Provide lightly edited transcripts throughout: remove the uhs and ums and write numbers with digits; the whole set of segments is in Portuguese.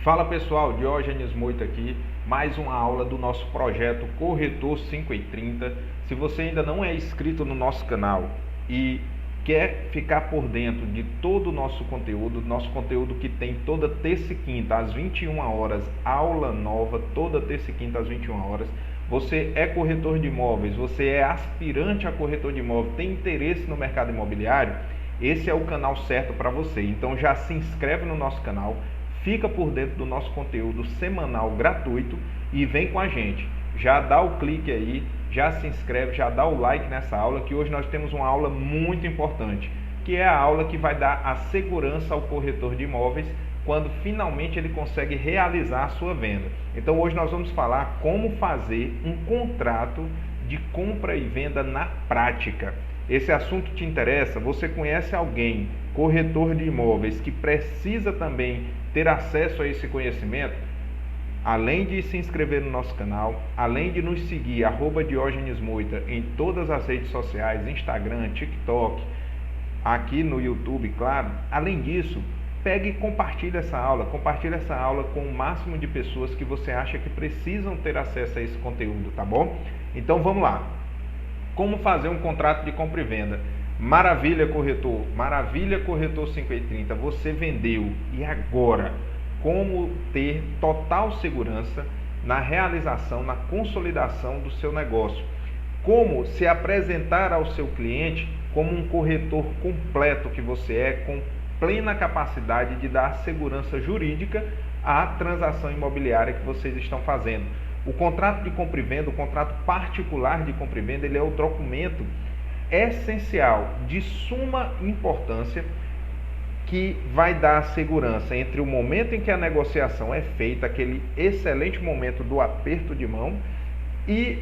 Fala pessoal, Diógenes Moita aqui, mais uma aula do nosso projeto Corretor 530. Se você ainda não é inscrito no nosso canal e quer ficar por dentro de todo o nosso conteúdo que tem toda terça e quinta às 21 horas, aula nova, toda terça e quinta às 21 horas. Você é corretor de imóveis, você é aspirante a corretor de imóveis, tem interesse no mercado imobiliário? Esse é o canal certo para você. Então já se inscreve no nosso canal, fica por dentro do nosso conteúdo semanal gratuito e vem com a gente. Já dá o clique aí, já se inscreve, já dá o like nessa aula, que hoje nós temos uma aula muito importante, que é a aula que vai dar a segurança ao corretor de imóveis quando finalmente ele consegue realizar a sua venda. Então hoje nós vamos falar como fazer um contrato de compra e venda na prática. Esse assunto te interessa? Você conhece alguém, corretor de imóveis, que precisa também ter acesso a esse conhecimento? Além de se inscrever no nosso canal, além de nos seguir, @Diógenes Moita, em todas as redes sociais, Instagram, TikTok, aqui no YouTube, claro. Além disso, pegue e compartilhe essa aula com o máximo de pessoas que você acha que precisam ter acesso a esse conteúdo, tá bom? Então vamos lá. Como fazer um contrato de compra e venda? Maravilha, corretor 530, você vendeu. E agora? Como ter total segurança na realização, na consolidação do seu negócio? Como se apresentar ao seu cliente como um corretor completo que você é, com plena capacidade de dar segurança jurídica à transação imobiliária que vocês estão fazendo. O contrato de compra e venda, o contrato particular de compra e venda, ele é o documento essencial, de suma importância, que vai dar segurança entre o momento em que a negociação é feita, aquele excelente momento do aperto de mão, e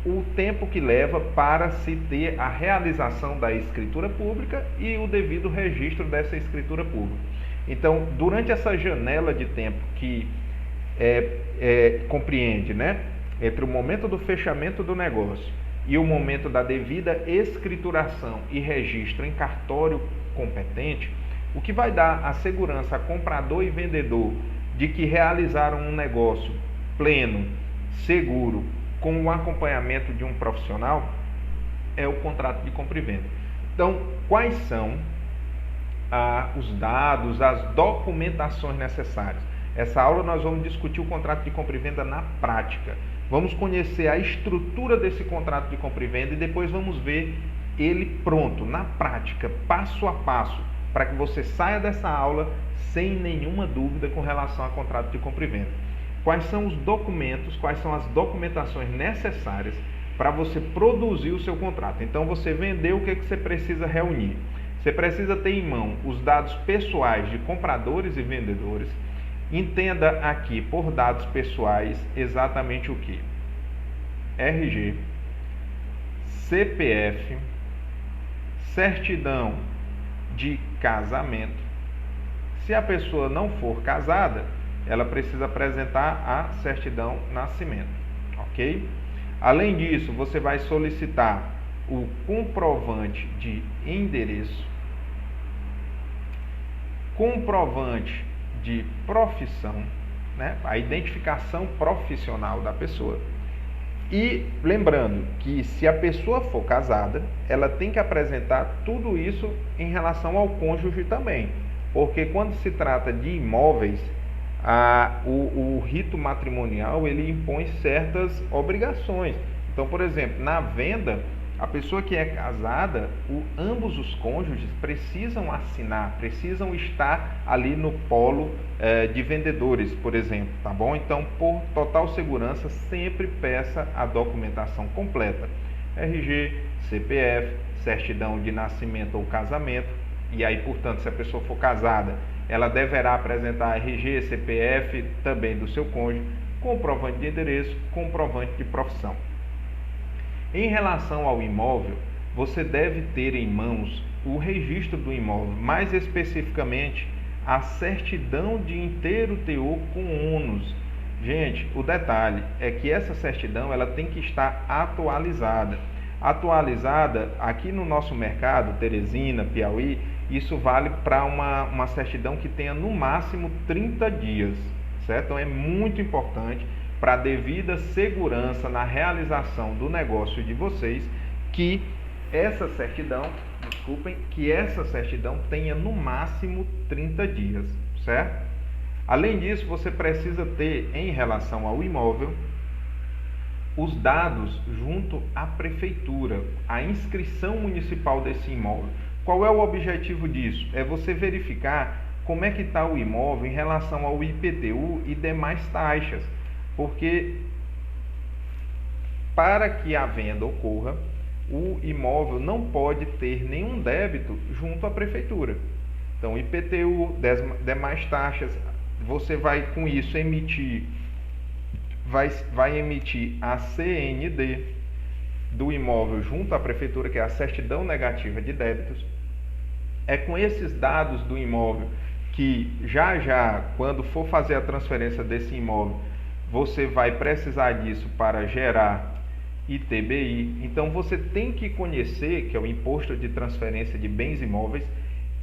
o tempo que leva para se ter a realização da escritura pública e o devido registro dessa escritura pública. Então, durante essa janela de tempo que compreende, entre o momento do fechamento do negócio e o momento da devida escrituração e registro em cartório competente, o que vai dar a segurança a comprador e vendedor de que realizaram um negócio pleno, seguro, com o acompanhamento de um profissional, é o contrato de compra e venda. Então, quais são os dados, as documentações necessárias? Essa aula nós vamos discutir o contrato de compra e venda na prática. Vamos conhecer a estrutura desse contrato de compra e venda e depois vamos ver ele pronto, na prática, passo a passo, para que você saia dessa aula sem nenhuma dúvida com relação a contrato de compra e venda. Quais são os documentos, quais são as documentações necessárias para você produzir o seu contrato? Então, você vendeu, o que você precisa reunir? Você precisa ter em mão os dados pessoais de compradores e vendedores. Entenda aqui por dados pessoais exatamente o que? RG, CPF, certidão de casamento. Se a pessoa não for casada, ela precisa apresentar a certidão de nascimento, ok? Além disso, você vai solicitar o comprovante de endereço, comprovante de profissão, a identificação profissional da pessoa. E lembrando que se a pessoa for casada, ela tem que apresentar tudo isso em relação ao cônjuge também, porque quando se trata de imóveis, o rito matrimonial ele impõe certas obrigações. Então, por exemplo, na venda, a pessoa que é casada, ambos os cônjuges precisam assinar, precisam estar ali no polo de vendedores, por exemplo, tá bom? Então, por total segurança, sempre peça a documentação completa. RG, CPF, certidão de nascimento ou casamento. E aí, portanto, se a pessoa for casada, ela deverá apresentar RG, CPF também do seu cônjuge, comprovante de endereço, comprovante de profissão. Em relação ao imóvel, você deve ter em mãos o registro do imóvel, mais especificamente a certidão de inteiro teor com ônus. Gente, o detalhe é que essa certidão ela tem que estar atualizada. Atualizada aqui no nosso mercado, Teresina, Piauí, isso vale para uma certidão que tenha no máximo 30 dias. certo? Então é muito importante para a devida segurança na realização do negócio de vocês que essa certidão tenha no máximo 30 dias, certo? Além disso, você precisa ter em relação ao imóvel os dados junto à prefeitura, a inscrição municipal desse imóvel. Qual é o objetivo disso? É você verificar como é que está o imóvel em relação ao IPTU e demais taxas, porque para que a venda ocorra, o imóvel não pode ter nenhum débito junto à prefeitura. Então, IPTU, demais taxas, você vai com isso emitir, vai emitir a CND do imóvel junto à prefeitura, que é a certidão negativa de débitos. É com esses dados do imóvel que já, quando for fazer a transferência desse imóvel, você vai precisar disso para gerar ITBI. Então você tem que conhecer, que é o Imposto de Transferência de Bens Imóveis.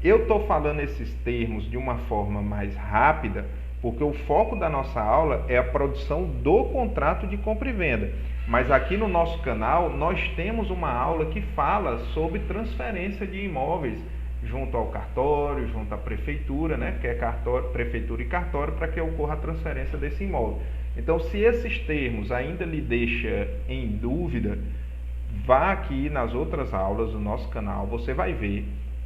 Eu estou falando esses termos de uma forma mais rápida, porque o foco da nossa aula é a produção do contrato de compra e venda. Mas aqui no nosso canal nós temos uma aula que fala sobre transferência de imóveis junto ao cartório, junto à prefeitura, né, que é cartório, prefeitura e cartório, para que ocorra a transferência desse imóvel. Então, se esses termos ainda lhe deixam em dúvida, vá aqui nas outras aulas do nosso canal, você vai ver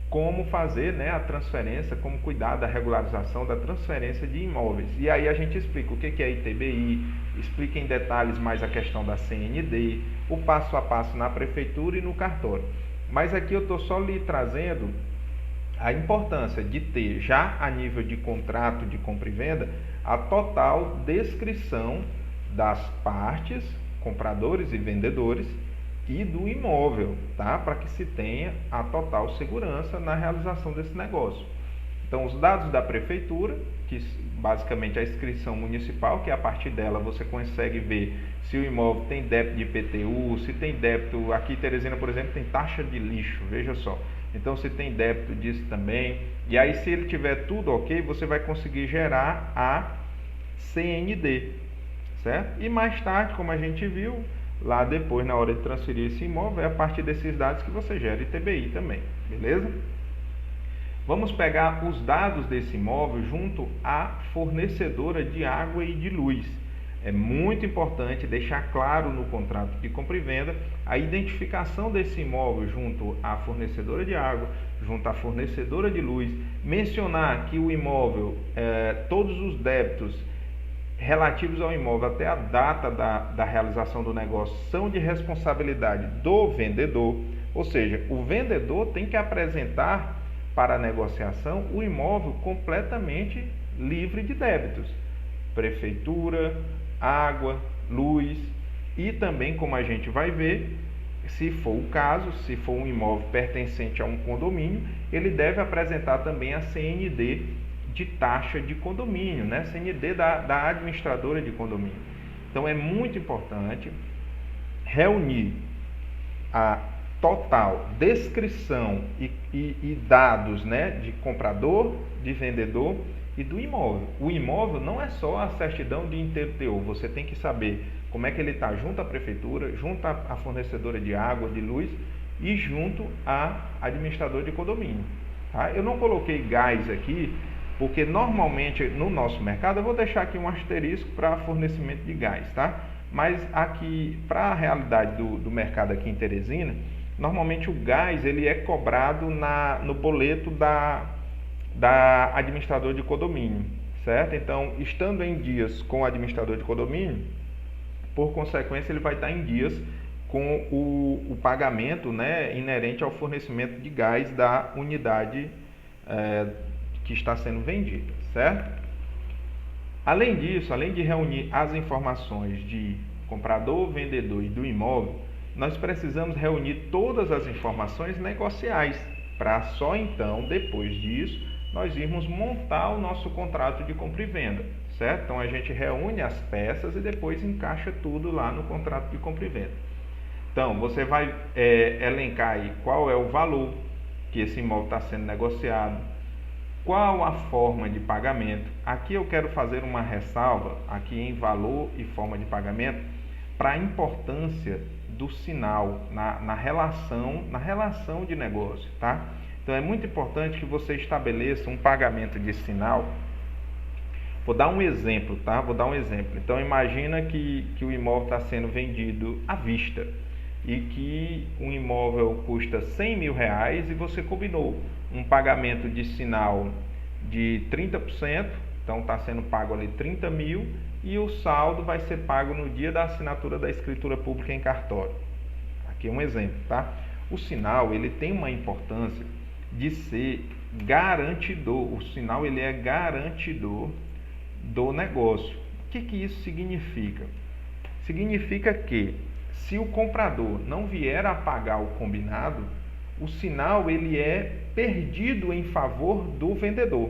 como fazer, né, a transferência, como cuidar da regularização da transferência de imóveis. E aí a gente explica o que é ITBI, explica em detalhes mais a questão da CND, o passo a passo na prefeitura e no cartório. Mas aqui eu estou só lhe trazendo a importância de ter, já a nível de contrato de compra e venda, a total descrição das partes, compradores e vendedores, e do imóvel, tá? Para que se tenha a total segurança na realização desse negócio. Então, os dados da prefeitura, que basicamente é a inscrição municipal, que a partir dela você consegue ver se o imóvel tem débito de IPTU, se tem débito, aqui em Teresina, por exemplo, tem taxa de lixo, veja só. Então, se tem débito disso também. E aí, se ele tiver tudo ok, você vai conseguir gerar a CND, certo? E mais tarde, como a gente viu, lá depois, na hora de transferir esse imóvel, é a partir desses dados que você gera ITBI também, beleza? Vamos pegar os dados desse imóvel junto à fornecedora de água e de luz. É muito importante deixar claro no contrato de compra e venda a identificação desse imóvel junto à fornecedora de água, junto à fornecedora de luz, mencionar que o imóvel, todos os débitos relativos ao imóvel até a data da realização do negócio são de responsabilidade do vendedor, ou seja, o vendedor tem que apresentar para a negociação o imóvel completamente livre de débitos. Prefeitura, água, luz e também, como a gente vai ver, se for o caso, se for um imóvel pertencente a um condomínio, ele deve apresentar também a CND de taxa de condomínio, né? CND da administradora de condomínio. Então é muito importante reunir a total descrição e dados, né, de comprador, de vendedor e do imóvel. O imóvel não é só a certidão de ITBI, você tem que saber como é que ele está junto à prefeitura, junto à fornecedora de água, de luz e junto à administradora de condomínio. Tá? Eu não coloquei gás aqui, porque normalmente no nosso mercado, eu vou deixar aqui um asterisco para fornecimento de gás, tá? Mas aqui, para a realidade do mercado aqui em Teresina, normalmente o gás ele é cobrado no boleto da administradora de condomínio, certo? Então, estando em dias com o administrador de condomínio, por consequência, ele vai estar em dias com o pagamento, né, inerente ao fornecimento de gás da unidade que está sendo vendida, certo? Além disso, além de reunir as informações de comprador, vendedor e do imóvel, nós precisamos reunir todas as informações negociais, para só então, depois disso, nós irmos montar o nosso contrato de compra e venda, certo? Então a gente reúne as peças e depois encaixa tudo lá no contrato de compra e venda. Então você vai elencar aí qual é o valor que esse imóvel está sendo negociado, Qual a forma de pagamento? Aqui eu quero fazer uma ressalva aqui em valor e forma de pagamento para a importância do sinal na relação de negócio, tá? Então é muito importante que você estabeleça um pagamento de sinal. Vou dar um exemplo, tá? Vou dar um exemplo. Então imagina que o imóvel está sendo vendido à vista e que um imóvel custa 100 mil reais e você combinou um pagamento de sinal de 30%, então está sendo pago ali 30 mil e o saldo vai ser pago no dia da assinatura da escritura pública em cartório. Aqui é um exemplo, tá? O sinal, ele tem uma importância de ser garantidor. O sinal, ele é garantidor do negócio. O que isso significa? Significa que se o comprador não vier a pagar o combinado, o sinal ele é perdido em favor do vendedor.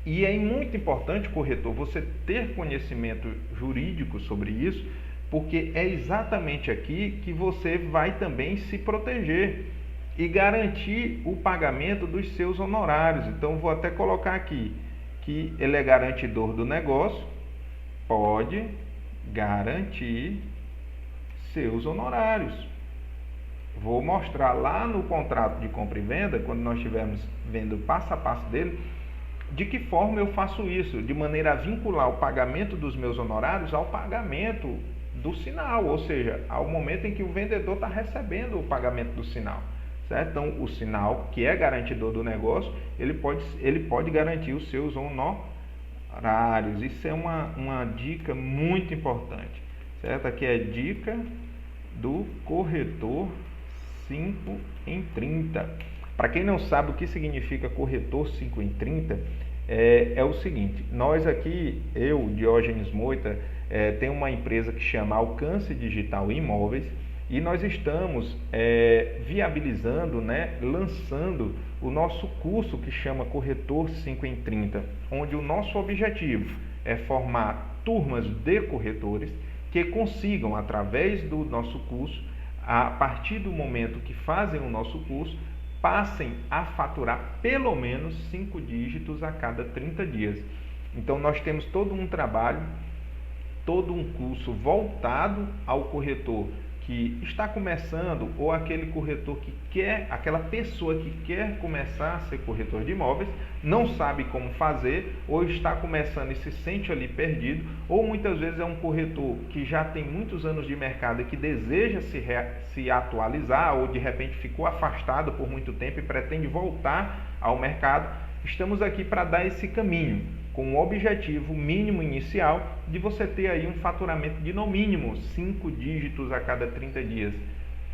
E é muito importante, corretor, você ter conhecimento jurídico sobre isso, porque é exatamente aqui que você vai também se proteger e garantir o pagamento dos seus honorários. Então, vou até colocar aqui que ele é garantidor do negócio, pode garantir seus honorários. Vou mostrar lá no contrato de compra e venda, quando nós estivermos vendo passo a passo dele, de que forma eu faço isso, de maneira a vincular o pagamento dos meus honorários ao pagamento do sinal, ou seja, ao momento em que o vendedor está recebendo o pagamento do sinal. Certo? Então, o sinal, que é garantidor do negócio, ele pode garantir os seus honorários. Isso é uma dica muito importante. Certo? Aqui é a dica do corretor 5 em 30. Para quem não sabe o que significa corretor 5 em 30, é o seguinte: nós aqui, eu, Diógenes Moita, tenho uma empresa que chama Alcance Digital Imóveis, e nós estamos viabilizando, lançando o nosso curso que chama Corretor 5 em 30, onde o nosso objetivo é formar turmas de corretores que consigam, através do nosso curso, a partir do momento que fazem o nosso curso, passem a faturar pelo menos 5 dígitos a cada 30 dias. Então nós temos todo um trabalho, todo um curso voltado ao corretor que está começando, ou aquele corretor que quer, aquela pessoa que quer começar a ser corretor de imóveis, não sabe como fazer, ou está começando e se sente ali perdido, ou muitas vezes é um corretor que já tem muitos anos de mercado e que deseja se atualizar, ou de repente ficou afastado por muito tempo e pretende voltar ao mercado. Estamos aqui para dar esse caminho, com o objetivo mínimo inicial de você ter aí um faturamento de no mínimo 5 dígitos a cada 30 dias.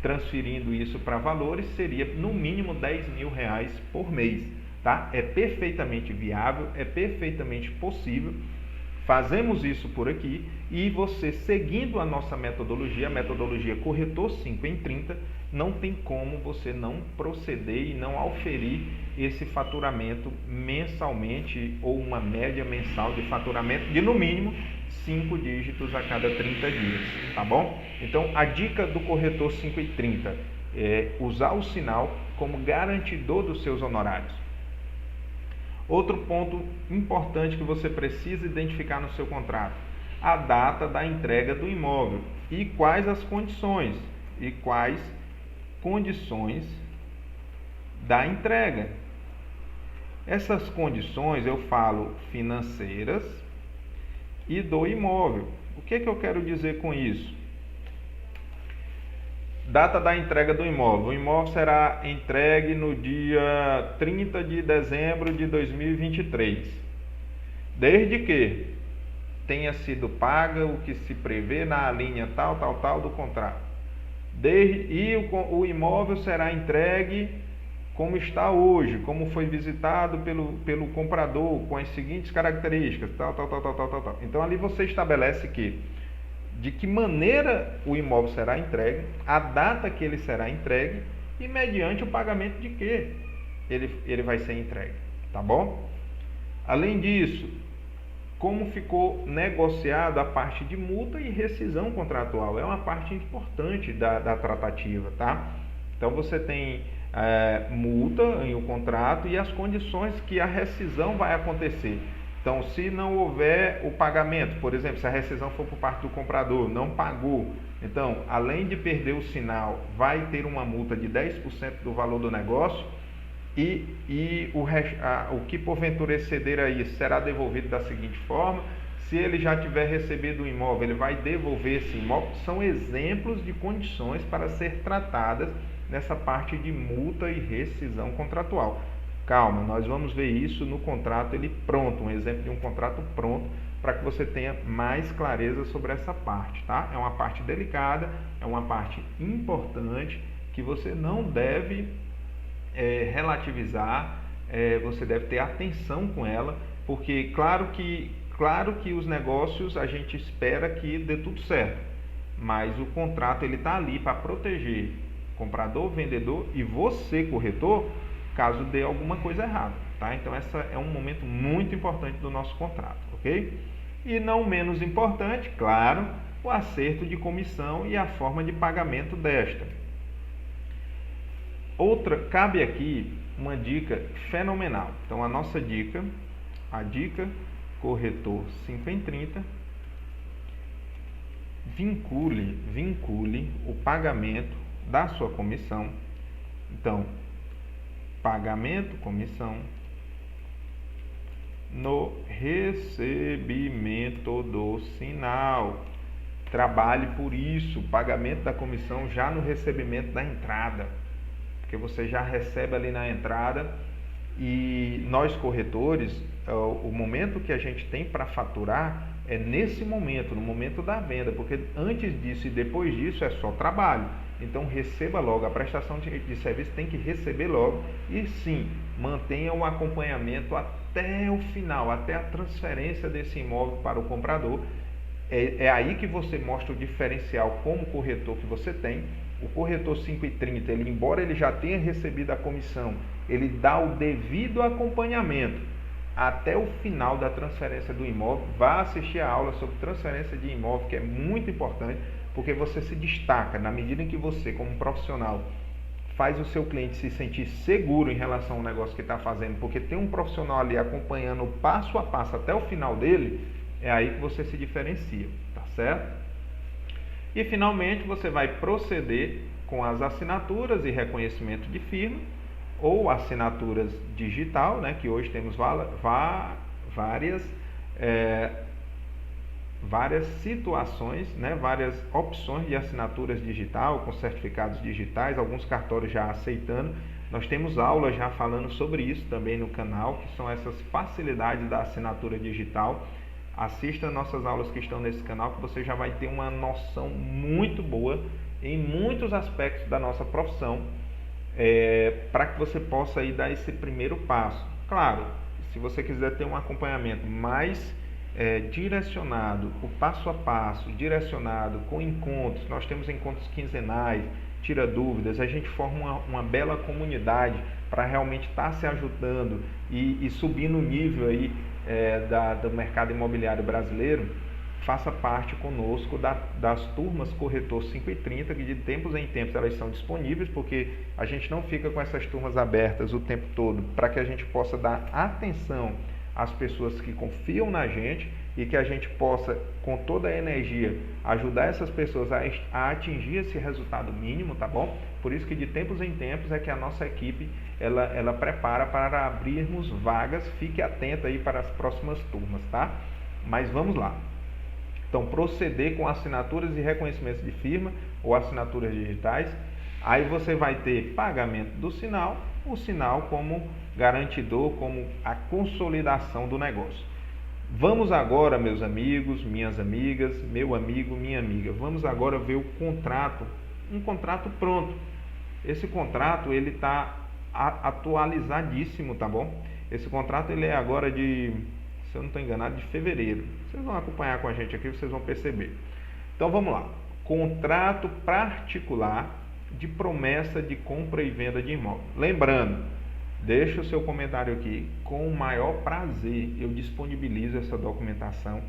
Transferindo isso para valores, seria no mínimo 10 mil reais por mês. Tá? É perfeitamente viável, é perfeitamente possível. Fazemos isso por aqui e você, seguindo a nossa metodologia, a metodologia Corretor 5 em 30, não tem como você não proceder e não auferir esse faturamento mensalmente, ou uma média mensal de faturamento de no mínimo 5 dígitos a cada 30 dias, tá bom? Então a dica do Corretor 5 em 30 é usar o sinal como garantidor dos seus honorários. Outro ponto importante que você precisa identificar no seu contrato: a data da entrega do imóvel e quais as condições da entrega. Essas condições eu falo financeiras e do imóvel. O que eu quero dizer com isso? Data da entrega do imóvel. O imóvel será entregue no dia 30 de dezembro de 2023. Desde que tenha sido paga o que se prevê na linha tal do contrato. O imóvel será entregue como está hoje, como foi visitado pelo comprador, com as seguintes características, tal. Então ali você estabelece de que maneira o imóvel será entregue, a data que ele será entregue e mediante o pagamento de que ele vai ser entregue, tá bom? Além disso, como ficou negociado a parte de multa e rescisão contratual, é uma parte importante da tratativa, tá? Então você tem multa em o contrato e as condições que a rescisão vai acontecer. Então, se não houver o pagamento, por exemplo, se a rescisão for por parte do comprador, não pagou, então, além de perder o sinal, vai ter uma multa de 10% do valor do negócio e o que porventura exceder aí será devolvido da seguinte forma: se ele já tiver recebido o imóvel, ele vai devolver esse imóvel. São exemplos de condições para ser tratadas nessa parte de multa e rescisão contratual. Calma, nós vamos ver isso no contrato ele pronto, um exemplo de um contrato pronto, para que você tenha mais clareza sobre essa parte, tá? É uma parte delicada, é uma parte importante que você não deve relativizar, você deve ter atenção com ela, porque claro que os negócios a gente espera que dê tudo certo, mas o contrato ele está ali para proteger comprador, vendedor e você, corretor, caso dê alguma coisa errada, tá? Então essa é um momento muito importante do nosso contrato, ok? E não menos importante, claro, o acerto de comissão e a forma de pagamento desta. Cabe aqui uma dica fenomenal. Então a nossa dica, a dica corretor 5 em 30, vincule o pagamento da sua comissão. Então, pagamento, comissão, no recebimento do sinal. Trabalhe por isso, pagamento da comissão já no recebimento da entrada, porque você já recebe ali na entrada. E nós corretores, o momento que a gente tem para faturar é nesse momento, no momento da venda, porque antes disso e depois disso é só trabalho. Então receba logo, a prestação de serviço tem que receber logo e sim, mantenha o acompanhamento até o final, até a transferência desse imóvel para o comprador. É aí que você mostra o diferencial como corretor que você tem. O corretor 5,30, ele, embora ele já tenha recebido a comissão, ele dá o devido acompanhamento até o final da transferência do imóvel. Vá assistir a aula sobre transferência de imóvel, que é muito importante, porque você se destaca na medida em que você, como profissional, faz o seu cliente se sentir seguro em relação ao negócio que está fazendo, porque tem um profissional ali acompanhando o passo a passo até o final dele. É aí que você se diferencia, tá certo? E finalmente você vai proceder com as assinaturas e reconhecimento de firma ou assinaturas digital, né, que hoje temos várias situações, né, várias opções de assinaturas digital com certificados digitais, alguns cartórios já aceitando. Nós temos aulas já falando sobre isso também no canal, que são essas facilidades da assinatura digital. Assista nossas aulas que estão nesse canal, que você já vai ter uma noção muito boa em muitos aspectos da nossa profissão, para que você possa aí dar esse primeiro passo. Claro, se você quiser ter um acompanhamento mais direcionado, o passo a passo, direcionado, com encontros, nós temos encontros quinzenais, tira dúvidas, a gente forma uma bela comunidade para realmente estar se ajudando e subir no nível aí do mercado imobiliário brasileiro. Faça parte conosco das turmas Corretor 5,30, que de tempos em tempos elas são disponíveis, porque a gente não fica com essas turmas abertas o tempo todo, para que a gente possa dar atenção às pessoas que confiam na gente e que a gente possa, com toda a energia, ajudar essas pessoas a atingir esse resultado mínimo, tá bom? Por isso que de tempos em tempos é que a nossa equipe ela prepara para abrirmos vagas. Fique atento aí para as próximas turmas, tá? Mas vamos lá. Então, proceder com assinaturas e reconhecimentos de firma ou assinaturas digitais. Aí você vai ter pagamento do sinal, o sinal como garantidor, como a consolidação do negócio. Vamos agora, meus amigos, minhas amigas, meu amigo, minha amiga, vamos agora ver o contrato, um contrato pronto. Esse contrato ele está atualizadíssimo, tá bom? Esse contrato ele é agora de, se eu não estou enganado, de fevereiro. Vocês vão acompanhar com a gente aqui, vocês vão perceber. Então vamos lá. Contrato particular de promessa de compra e venda de imóvel. Lembrando, deixa o seu comentário aqui, com o maior prazer eu disponibilizo essa documentação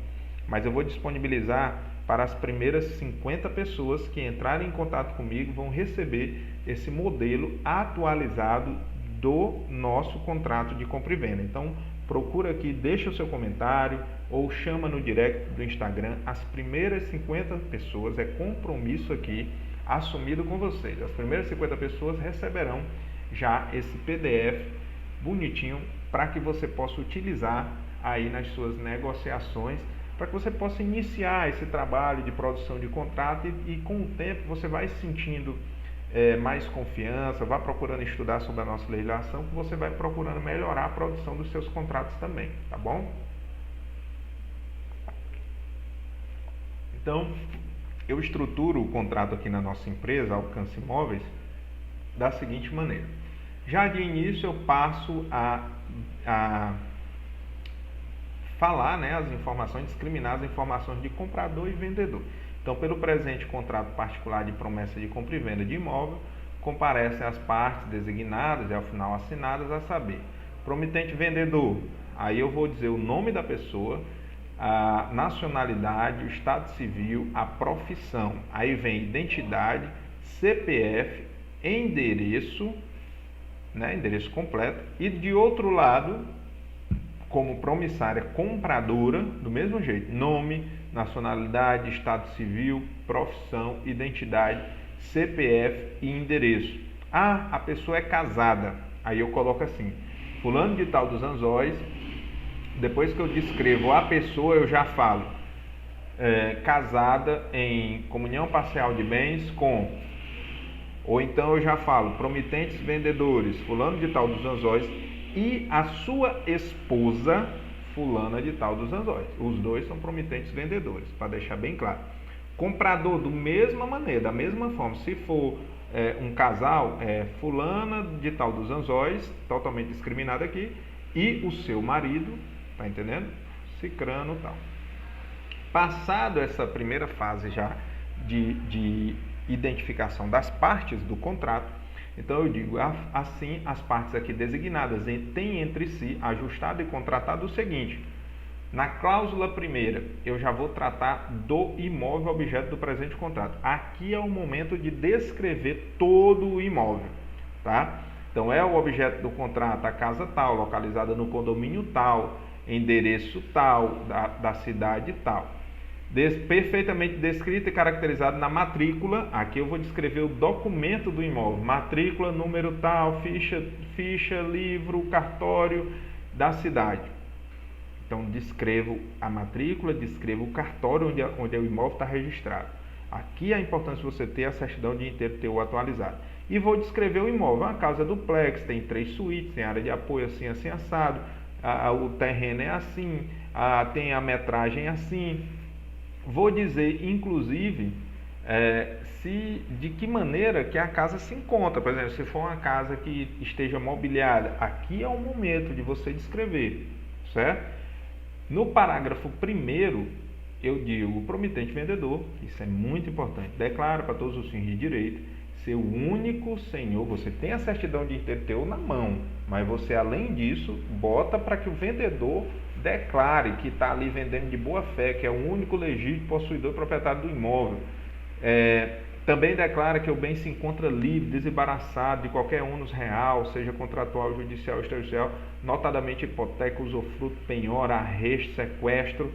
mas eu vou disponibilizar para as primeiras 50 pessoas que entrarem em contato comigo, vão receber esse modelo atualizado do nosso contrato de compra e venda. Então, procura aqui, deixa o seu comentário ou chama no direct do Instagram. As primeiras 50 pessoas, é compromisso aqui assumido com vocês. As primeiras 50 pessoas receberão já esse PDF bonitinho para que você possa utilizar aí nas suas negociações, para que você possa iniciar esse trabalho de produção de contrato e com o tempo você vai sentindo mais confiança, vá procurando estudar sobre a nossa legislação, que você vai procurando melhorar a produção dos seus contratos também, tá bom? Então, eu estruturo o contrato aqui na nossa empresa, Alcance Imóveis, da seguinte maneira. Já de início eu passo a falar, né, as informações, discriminar as informações de comprador e vendedor. Então, pelo presente contrato particular de promessa de compra e venda de imóvel, comparecem as partes designadas e ao final assinadas, a saber, promitente vendedor, aí eu vou dizer o nome da pessoa, a nacionalidade, o estado civil, a profissão, aí vem identidade, CPF, endereço, né, endereço completo, e de outro lado, como promissária compradora, do mesmo jeito, nome, nacionalidade, estado civil, profissão, identidade, CPF e endereço. Ah, a pessoa é casada, aí eu coloco assim, fulano de tal dos Anzóis. Depois que eu descrevo a pessoa, eu já falo casada em comunhão parcial de bens com, ou então eu já falo promitentes vendedores, fulano de tal dos Anzóis e a sua esposa, fulana de tal dos Anzóis. Os dois são promitentes vendedores, para deixar bem claro. Comprador, da mesma maneira, da mesma forma, se for um casal, fulana de tal dos Anzóis, totalmente discriminado aqui, e o seu marido, tá entendendo? Cicrano e tal. Passado essa primeira fase já de identificação das partes do contrato, então eu digo, assim as partes aqui designadas têm entre si ajustado e contratado o seguinte: na cláusula primeira, eu já vou tratar do imóvel objeto do presente contrato. Aqui é o momento de descrever todo o imóvel, tá? Então é o objeto do contrato, a casa tal, localizada no condomínio tal, endereço tal, da cidade tal. Perfeitamente descrito e caracterizado na matrícula. Aqui eu vou descrever o documento do imóvel, matrícula, número tal, ficha, livro, cartório da cidade. Então descrevo a matrícula, descrevo o cartório onde o imóvel está registrado. Aqui a importância de você ter a certidão de INTERTU atualizada. E vou descrever o imóvel, uma casa duplex, tem 3 suítes, tem área de apoio assim, assim, assado, o terreno é assim, tem a metragem assim. Vou dizer, inclusive, de que maneira que a casa se encontra. Por exemplo, se for uma casa que esteja mobiliada, aqui é o momento de você descrever, certo? No parágrafo 1º, eu digo, o promitente vendedor, isso é muito importante, declara para todos os fins de direito, ser o único senhor. Você tem a certidão de INTERTU na mão, mas você, além disso, bota para que o vendedor declare que está ali vendendo de boa fé, que é o único legítimo possuidor e proprietário do imóvel. Também declara que o bem se encontra livre, desembaraçado de qualquer ônus real, seja contratual, judicial, extrajudicial, notadamente hipoteca, usufruto, penhora, arresto, sequestro,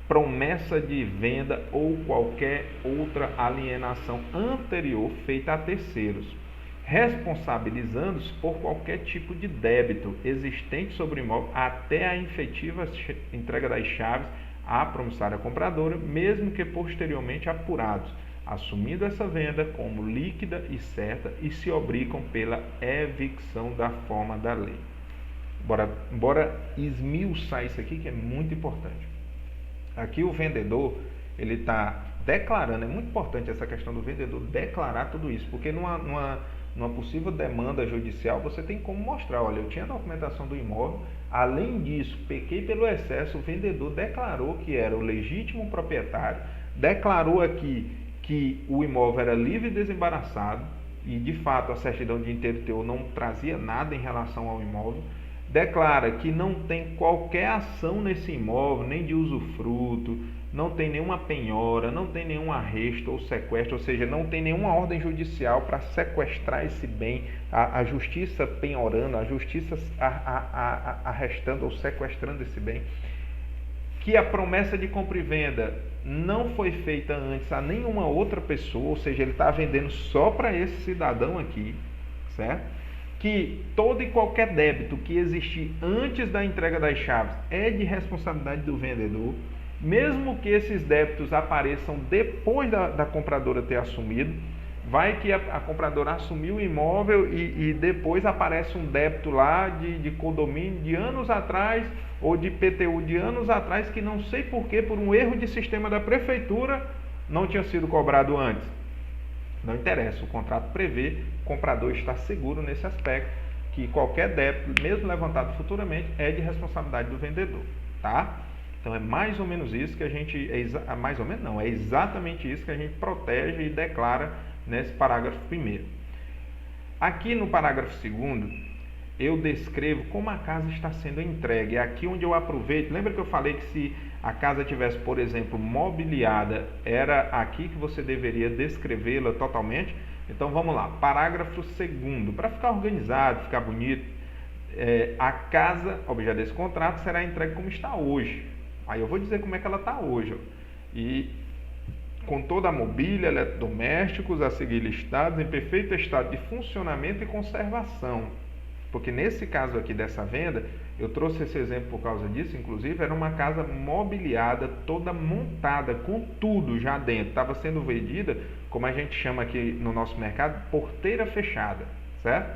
promessa de venda ou qualquer outra alienação anterior feita a terceiros, responsabilizando-se por qualquer tipo de débito existente sobre o imóvel até a efetiva entrega das chaves à promissária compradora, mesmo que posteriormente apurados, assumindo essa venda como líquida e certa, e se obrigam pela evicção da forma da lei. Bora esmiuçar isso aqui, que é muito importante. Aqui o vendedor, ele está declarando, é muito importante essa questão do vendedor declarar tudo isso, porque numa possível demanda judicial, você tem como mostrar, olha, eu tinha a documentação do imóvel, além disso, pequei pelo excesso, o vendedor declarou que era o legítimo proprietário, declarou aqui que o imóvel era livre e desembaraçado, e de fato a certidão de INTERTU não trazia nada em relação ao imóvel, declara que não tem qualquer ação nesse imóvel, nem de usufruto, não tem nenhuma penhora, não tem nenhum arresto ou sequestro, ou seja, não tem nenhuma ordem judicial para sequestrar esse bem, a justiça penhorando, a justiça arrestando ou sequestrando esse bem, que a promessa de compra e venda não foi feita antes a nenhuma outra pessoa, ou seja, ele está vendendo só para esse cidadão aqui, certo? Que todo e qualquer débito que existir antes da entrega das chaves é de responsabilidade do vendedor, mesmo que esses débitos apareçam depois da compradora ter assumido. Vai que a compradora assumiu o imóvel e depois aparece um débito lá de condomínio de anos atrás ou de PTU de anos atrás que não sei porquê, por um erro de sistema da prefeitura, não tinha sido cobrado antes. Não interessa, o contrato prevê, o comprador está seguro nesse aspecto, que qualquer débito, mesmo levantado futuramente, é de responsabilidade do vendedor, tá? Então é mais ou menos isso que a gente, é exatamente isso que a gente protege e declara nesse parágrafo 1º. Aqui no parágrafo 2º, eu descrevo como a casa está sendo entregue. É aqui onde eu aproveito. Lembra que eu falei que se a casa tivesse, por exemplo, mobiliada, era aqui que você deveria descrevê-la totalmente? Então vamos lá, parágrafo 2º. Para ficar organizado, ficar bonito, a casa, objeto desse contrato, será entregue como está hoje. Aí eu vou dizer como é que ela está hoje. Ó. E com toda a mobília, eletrodomésticos a seguir listados em perfeito estado de funcionamento e conservação. Porque nesse caso aqui dessa venda, eu trouxe esse exemplo por causa disso, inclusive, era uma casa mobiliada, toda montada, com tudo já dentro. Estava sendo vendida, como a gente chama aqui no nosso mercado, porteira fechada, certo?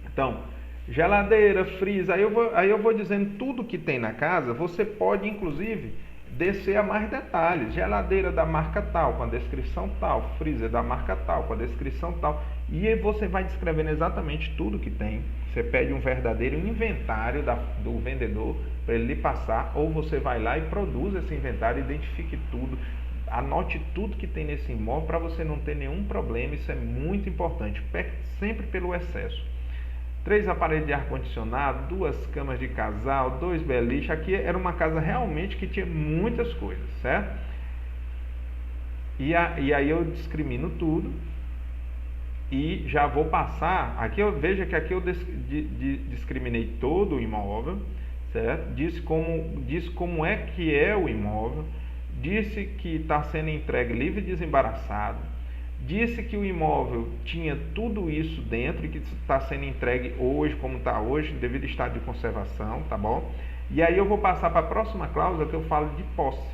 Então, geladeira, freezer, aí eu vou dizendo tudo que tem na casa, você pode, inclusive, descer a mais detalhes. Geladeira da marca tal, com a descrição tal, freezer da marca tal, com a descrição tal. E aí você vai descrevendo exatamente tudo que tem. Você pede um verdadeiro inventário do vendedor para ele lhe passar, ou você vai lá e produz esse inventário, identifique tudo, anote tudo que tem nesse imóvel para você não ter nenhum problema. Isso é muito importante, sempre pelo excesso. 3 aparelhos de ar-condicionado, 2 camas de casal, 2 beliches. Aqui era uma casa realmente que tinha muitas coisas, certo? E aí eu discrimino tudo e já vou passar. Aqui veja que aqui eu discriminei todo o imóvel, certo? Disse como é que é o imóvel, disse que está sendo entregue livre e desembaraçado. Disse que o imóvel tinha tudo isso dentro e que está sendo entregue hoje, como está hoje, devido ao estado de conservação, tá bom? E aí eu vou passar para a próxima cláusula que eu falo de posse.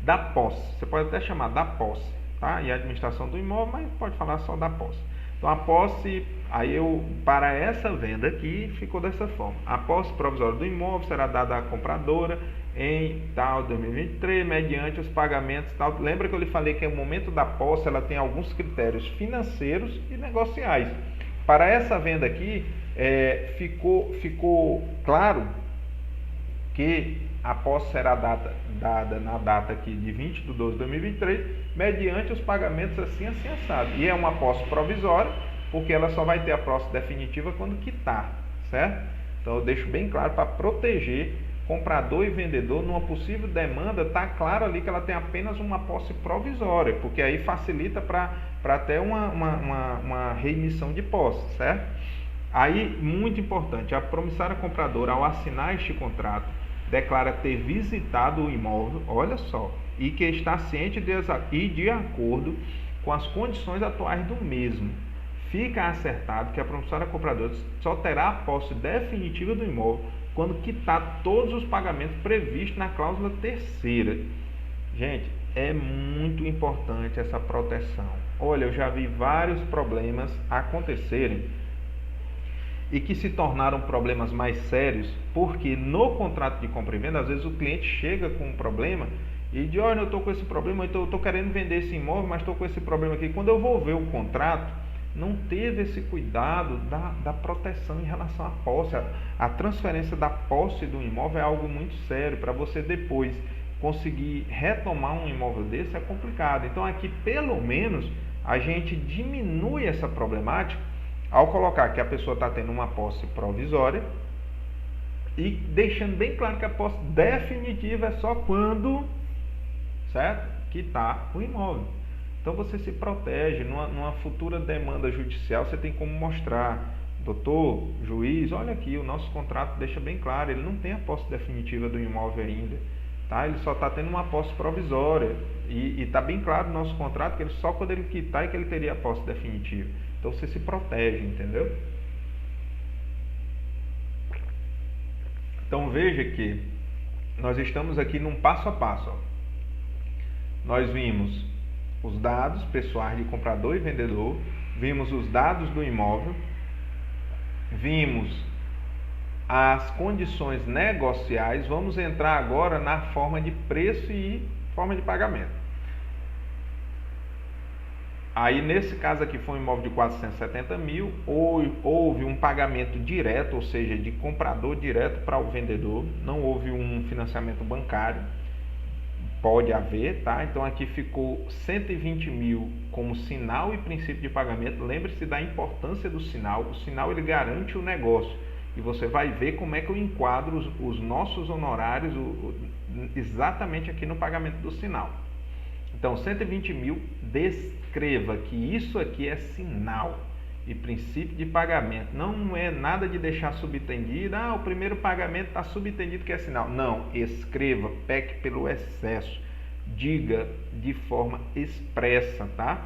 Da posse, você pode até chamar da posse, tá? E a administração do imóvel, mas pode falar só da posse. Então a posse, para essa venda aqui, ficou dessa forma. A posse provisória do imóvel será dada à compradora em tal 2023, mediante os pagamentos tal. Lembra que eu lhe falei que no momento da posse ela tem alguns critérios financeiros e negociais. Para essa venda aqui, ficou claro que a posse será dada na data aqui de 20/12/2023, mediante os pagamentos assim assado. E é uma posse provisória, porque ela só vai ter a posse definitiva quando quitar, certo? Então eu deixo bem claro para proteger comprador e vendedor. Numa possível demanda, está claro ali que ela tem apenas uma posse provisória, porque aí facilita para até uma reemissão de posse, certo? Aí, muito importante, a promissária compradora, ao assinar este contrato, declara ter visitado o imóvel, olha só, e que está ciente e de acordo com as condições atuais do mesmo. Fica acertado que a promissária compradora só terá a posse definitiva do imóvel quando quitar todos os pagamentos previstos na cláusula 3ª. Gente, é muito importante essa proteção. Olha, eu já vi vários problemas acontecerem e que se tornaram problemas mais sérios, porque no contrato de compra e venda, às vezes o cliente chega com um problema e diz, olha, eu estou com esse problema, eu estou querendo vender esse imóvel, mas estou com esse problema aqui. Quando eu vou ver o contrato, não teve esse cuidado da proteção em relação à posse. A transferência da posse do imóvel é algo muito sério. Para você depois conseguir retomar um imóvel desse é complicado. Então aqui pelo menos a gente diminui essa problemática Ao colocar que a pessoa está tendo uma posse provisória e deixando bem claro que a posse definitiva é só quando, certo? Quitar o imóvel. Então você se protege. Numa futura demanda judicial, você tem como mostrar: doutor, juiz, olha aqui, o nosso contrato deixa bem claro, ele não tem a posse definitiva do imóvel ainda, tá? Ele só está tendo uma posse provisória, e está bem claro no nosso contrato que ele só quando ele quitar é que ele teria a posse definitiva. Então você se protege, entendeu? Então veja que nós estamos aqui num passo a passo. Ó. Nós vimos os dados pessoais de comprador e vendedor, vimos os dados do imóvel, vimos as condições negociais. Vamos entrar agora na forma de preço e forma de pagamento. Aí nesse caso aqui foi um imóvel de 470 mil, houve um pagamento direto, ou seja, de comprador direto para o vendedor, não houve um financiamento bancário, pode haver, tá? Então aqui ficou 120 mil como sinal e princípio de pagamento. Lembre-se da importância do sinal. O sinal ele garante o negócio e você vai ver como é que eu enquadro os nossos honorários exatamente aqui no pagamento do sinal. Então 120 mil, descreva que isso aqui é sinal e princípio de pagamento. Não é nada de deixar subtendido, o primeiro pagamento está subtendido que é sinal. Não, escreva, peque pelo excesso, diga de forma expressa, tá?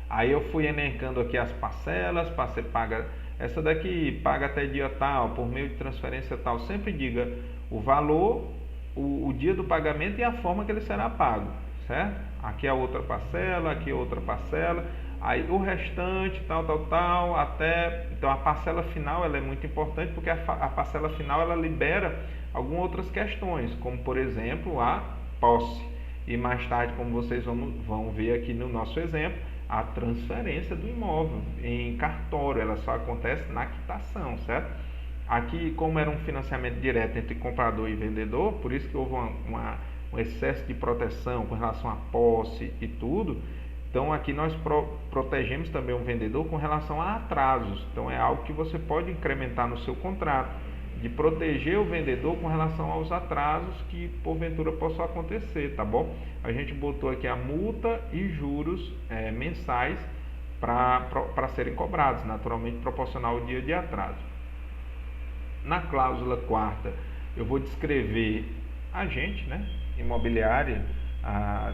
Aí eu fui elencando aqui as parcelas, você paga, essa daqui paga até dia tal, por meio de transferência tal. Sempre diga o valor, o dia do pagamento e a forma que ele será pago, certo? Aqui é outra parcela, aqui é outra parcela. Aí o restante, tal, até... Então a parcela final ela é muito importante, porque a parcela final ela libera algumas outras questões, como por exemplo a posse. E mais tarde, como vocês vão ver aqui no nosso exemplo, a transferência do imóvel em cartório, ela só acontece na quitação, certo? Aqui, como era um financiamento direto entre comprador e vendedor, por isso que houve um excesso de proteção com relação à posse e tudo. Então aqui nós protegemos também o vendedor com relação a atrasos. Então é algo que você pode incrementar no seu contrato, de proteger o vendedor com relação aos atrasos que porventura possam acontecer, tá bom? A gente botou aqui a multa e juros mensais para serem cobrados, naturalmente proporcional ao dia de atraso. Na cláusula 4ª eu vou descrever agente, né, imobiliária.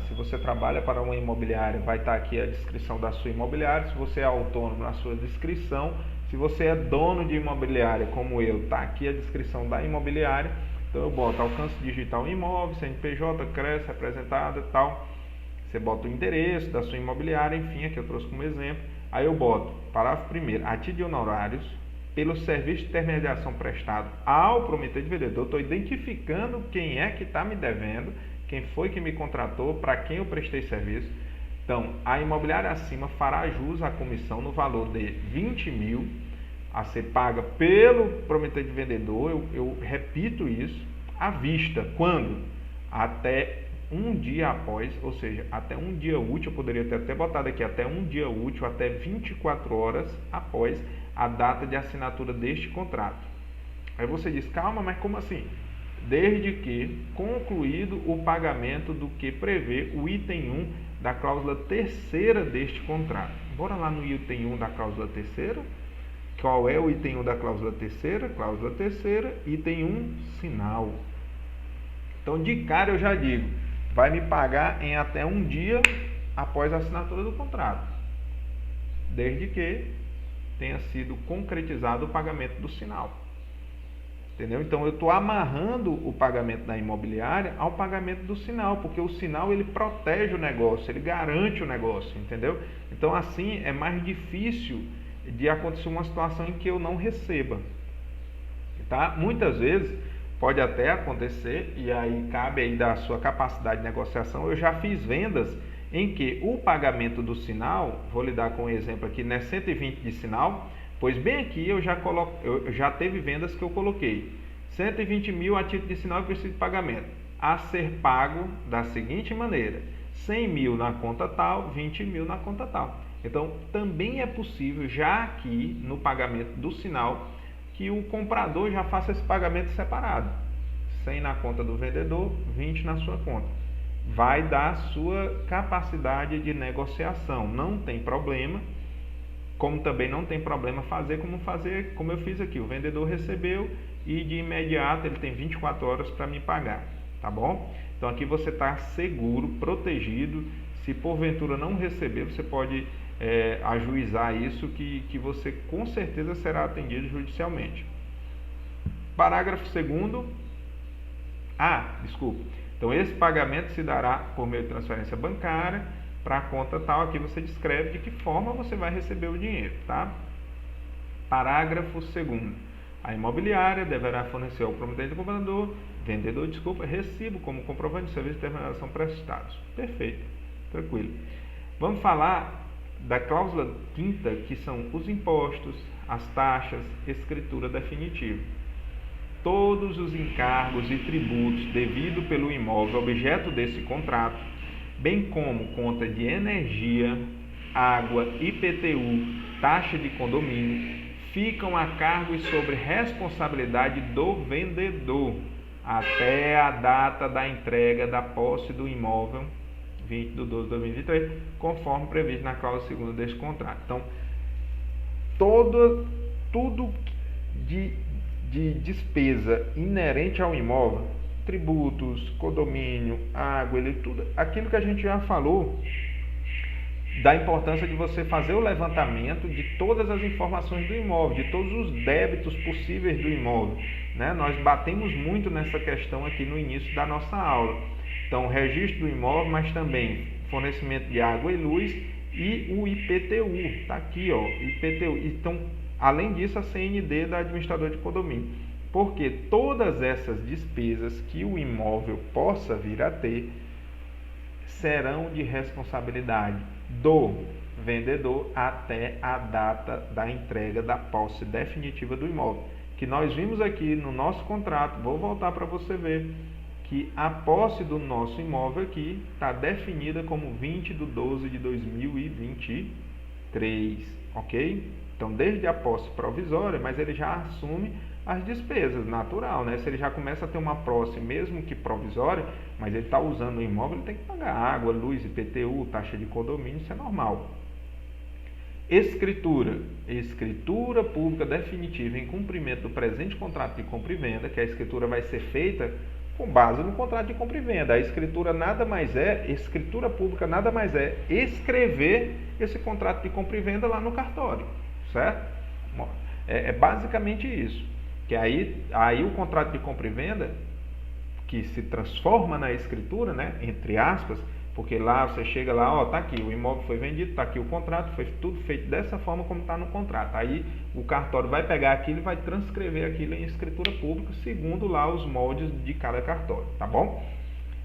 Se você trabalha para uma imobiliária, vai estar aqui a descrição da sua imobiliária. Se você é autônomo, na sua descrição. Se você é dono de imobiliária, como eu, está aqui a descrição da imobiliária. Então eu boto alcance digital imóvel, CNPJ, CRES, representada e tal. Você bota o endereço da sua imobiliária, enfim, aqui eu trouxe como exemplo. Aí eu boto, parágrafo 1º, a título de honorários, pelo serviço de intermediação prestado ao prometente vendedor. Estou identificando quem é que está me devendo, quem foi que me contratou, para quem eu prestei serviço. Então, a imobiliária acima fará jus à comissão no valor de 20 mil a ser paga pelo prometente vendedor. Eu repito isso, à vista. Quando? Até um dia após, ou seja, até um dia útil. Eu poderia ter até botado aqui até um dia útil, até 24 horas após a data de assinatura deste contrato. Aí você diz, calma, mas como assim? Desde que concluído o pagamento do que prevê o item 1 da cláusula 3ª deste contrato. Bora lá no item 1 da cláusula 3ª. Qual é o item 1 da cláusula 3ª? Cláusula 3ª, item 1, sinal. Então, de cara eu já digo, vai me pagar em até um dia após a assinatura do contrato, desde que tenha sido concretizado o pagamento do sinal. Entendeu? Então eu estou amarrando o pagamento da imobiliária ao pagamento do sinal, porque o sinal ele protege o negócio, ele garante o negócio, entendeu? Então assim é mais difícil de acontecer uma situação em que eu não receba, tá? Muitas vezes pode até acontecer, e aí cabe aí da sua capacidade de negociação. Eu já fiz vendas em que o pagamento do sinal, vou lhe dar com um exemplo aqui, né, 120 de sinal. Pois bem aqui eu já teve vendas que eu coloquei 120 mil a título de sinal e princípio de pagamento, a ser pago da seguinte maneira: 100 mil na conta tal, 20 mil na conta tal. Então, também é possível, já aqui no pagamento do sinal, que o comprador já faça esse pagamento separado. 100 na conta do vendedor, 20 na sua conta. Vai dar a sua capacidade de negociação. Não tem problema, como também não tem problema fazer como eu fiz aqui. O vendedor recebeu e de imediato ele tem 24 horas para me pagar, tá bom? Então aqui você está seguro, protegido. Se porventura não receber, você pode ajuizar isso, que você com certeza será atendido judicialmente. Parágrafo 2º. Desculpa. Então esse pagamento se dará por meio de transferência bancária para a conta tal. Aqui você descreve de que forma você vai receber o dinheiro, tá? Parágrafo 2º. A imobiliária deverá fornecer ao promitente do vendedor, recibo como comprovante de serviço de terminação prestados. Perfeito, tranquilo. Vamos falar da cláusula 5ª, que são os impostos, as taxas, escritura definitiva. Todos os encargos e tributos devidos pelo imóvel objeto desse contrato, bem como conta de energia, água, IPTU, taxa de condomínio, ficam a cargo e sobre responsabilidade do vendedor até a data da entrega da posse do imóvel, 20 de 12 de 2023, conforme previsto na cláusula 2ª deste contrato. Então, tudo de despesa inerente ao imóvel, tributos, condomínio, água, tudo aquilo que a gente já falou, da importância de você fazer o levantamento de todas as informações do imóvel, de todos os débitos possíveis do imóvel, né? Nós batemos muito nessa questão aqui no início da nossa aula. Então, o registro do imóvel, mas também fornecimento de água e luz e o IPTU, está aqui, ó, IPTU. Então, além disso, a CND da administradora de condomínio. Porque todas essas despesas que o imóvel possa vir a ter serão de responsabilidade do vendedor até a data da entrega da posse definitiva do imóvel. Que nós vimos aqui no nosso contrato, vou voltar para você ver, que a posse do nosso imóvel aqui está definida como 20 de 12 de 2023, ok? Então, desde a posse provisória, mas ele já assume as despesas, natural, né? Se ele já começa a ter uma posse, mesmo que provisória, mas ele está usando o imóvel, ele tem que pagar água, luz, IPTU, taxa de condomínio, isso é normal. Escritura pública definitiva em cumprimento do presente contrato de compra e venda, que a escritura vai ser feita com base no contrato de compra e venda. A escritura pública nada mais é escrever esse contrato de compra e venda lá no cartório, certo? É basicamente isso. Que aí o contrato de compra e venda, que se transforma na escritura, né, entre aspas, porque lá você chega lá, ó, tá aqui, o imóvel foi vendido, tá aqui o contrato, foi tudo feito dessa forma como está no contrato. Aí o cartório vai pegar aquilo e vai transcrever aquilo em escritura pública, segundo lá os moldes de cada cartório, tá bom?